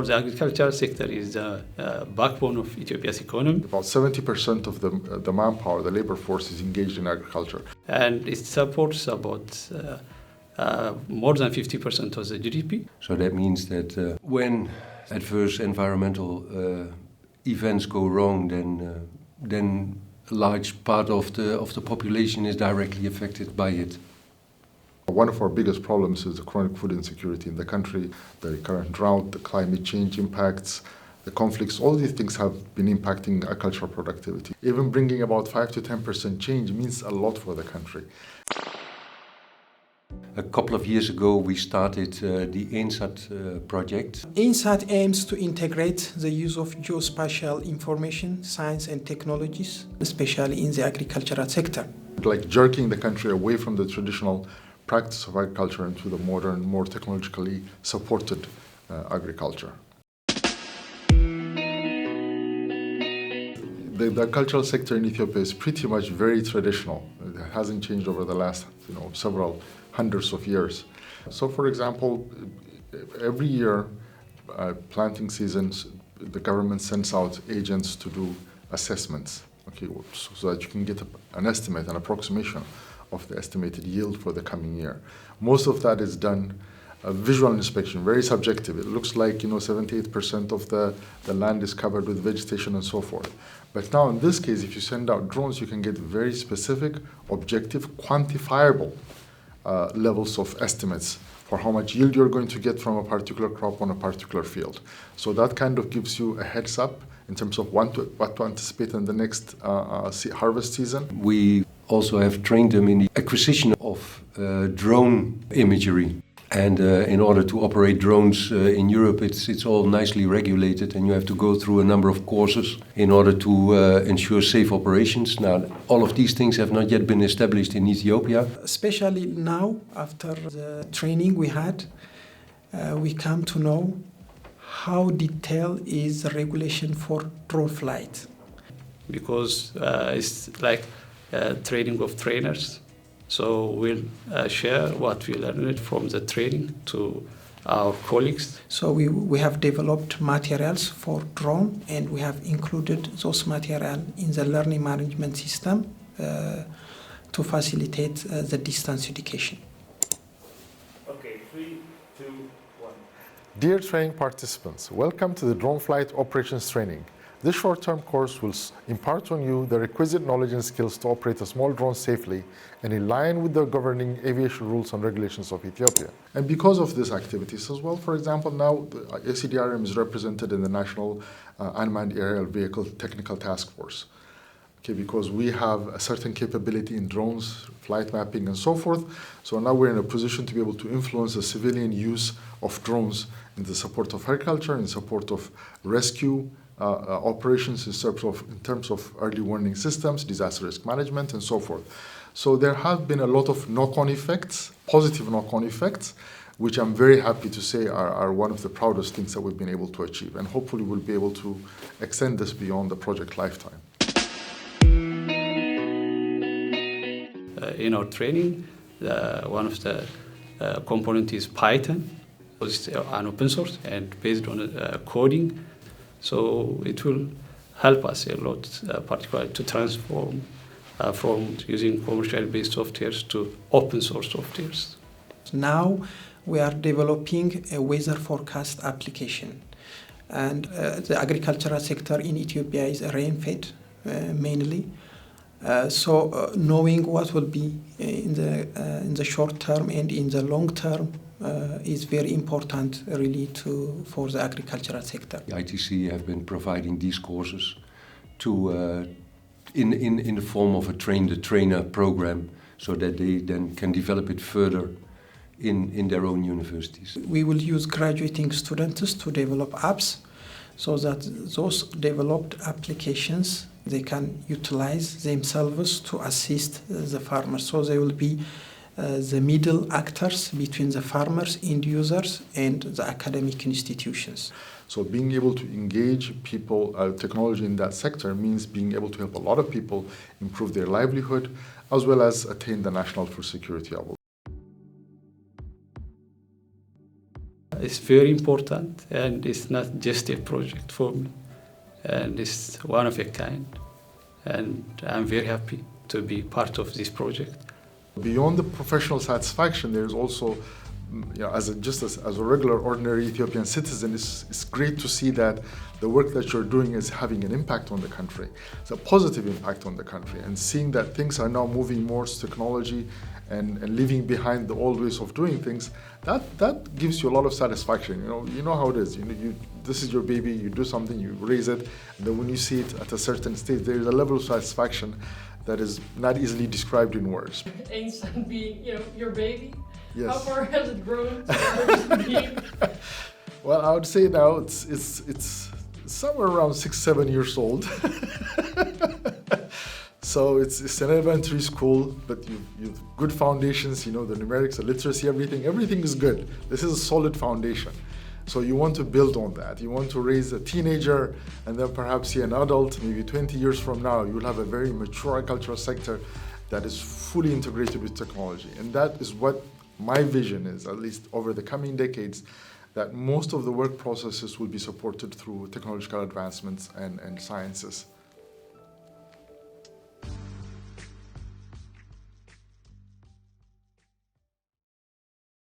or the agricultural sector is the backbone of Ethiopia's economy. About 70% of the manpower, the labor force, is engaged in agriculture. And it supports about more than 50% of the GDP. So that means that when adverse environmental events go wrong, then a large part of the population is directly affected by it. One of our biggest problems is the chronic food insecurity in the country, the current drought, the climate change impacts, the conflicts. All these things have been impacting agricultural productivity. Even bringing about 5 to 10% change means a lot for the country. A couple of years ago, we started the EENSAT project. EENSAT aims to integrate the use of geospatial information, science and technologies, especially in the agricultural sector. Like jerking the country away from the traditional practice of agriculture into the modern, more technologically supported agriculture. The agricultural sector in Ethiopia is pretty much very traditional. It hasn't changed over the last several hundreds of years. So, for example, every year, planting seasons, the government sends out agents to do assessments, so that you can get an estimate, an approximation of the estimated yield for the coming year. Most of that is done visual inspection, very subjective. It looks like 78% of the land is covered with vegetation and so forth. But now in this case, if you send out drones, you can get very specific, objective, quantifiable levels of estimates for how much yield you're going to get from a particular crop on a particular field. So that kind of gives you a heads up in terms of what to anticipate in the next harvest season. We also have trained them in the acquisition of drone imagery. And in order to operate drones in Europe, it's all nicely regulated, and you have to go through a number of courses in order to ensure safe operations. Now, all of these things have not yet been established in Ethiopia. Especially now, after the training we had, we come to know how detailed is the regulation for drone flight. Because it's like training of trainers. So we'll share what we learned from the training to our colleagues. So we have developed materials for drone, and we have included those materials in the learning management system to facilitate the distance education. Okay, 3, 2, 1. Dear training participants, welcome to the Drone Flight Operations Training. This short-term course will impart on you the requisite knowledge and skills to operate a small drone safely and in line with the governing aviation rules and regulations of Ethiopia. And because of these activities as well, for example, now the ACDRM is represented in the National Unmanned Aerial Vehicle Technical Task Force. Because we have a certain capability in drones, flight mapping and so forth. So now we're in a position to be able to influence the civilian use of drones in the support of agriculture, in support of rescue operations, in terms of early warning systems, disaster risk management, and so forth. So there have been a lot of knock-on effects, positive knock-on effects, which I'm very happy to say are one of the proudest things that we've been able to achieve. And hopefully we'll be able to extend this beyond the project lifetime. In our training, one of the components is Python. It's an open source and based on coding. So it will help us a lot, particularly to transform from using commercial-based softwares to open-source softwares. Now we are developing a weather forecast application. And the agricultural sector in Ethiopia is rain-fed mainly. So knowing what will be in the short term and in the long term is very important really for the agricultural sector. The ITC have been providing these courses to in the form of a train-the-trainer program so that they then can develop it further in their own universities. We will use graduating students to develop apps so that those developed applications they can utilize themselves to assist the farmers. So they will be the middle actors between the farmers, end users, and the academic institutions. So being able to engage people, technology in that sector means being able to help a lot of people improve their livelihood as well as attain the national food security level. is very important, and it's not just a project for me, and it's one of a kind, and I'm very happy to be part of this project. Beyond the professional satisfaction, there's also, as a regular, ordinary Ethiopian citizen, it's great to see that the work that you're doing is having an impact on the country. It's a positive impact on the country, and seeing that things are now moving more to technology and leaving behind the old ways of doing things, that gives you a lot of satisfaction. You know how it is. This is your baby. You do something, you raise it, and then when you see it at a certain stage, there is a level of satisfaction that is not easily described in words. EENSAT being, your baby. Yes. How far has it grown to being? Well, I would say now it's somewhere around 6-7 years old. So it's an elementary school, but you've good foundations, the numerics, the literacy, everything is good. This is a solid foundation. So you want to build on that. You want to raise a teenager, and then perhaps an adult. Maybe 20 years from now, you'll have a very mature agricultural sector that is fully integrated with technology. And that is what my vision is, at least over the coming decades, that most of the work processes will be supported through technological advancements and sciences.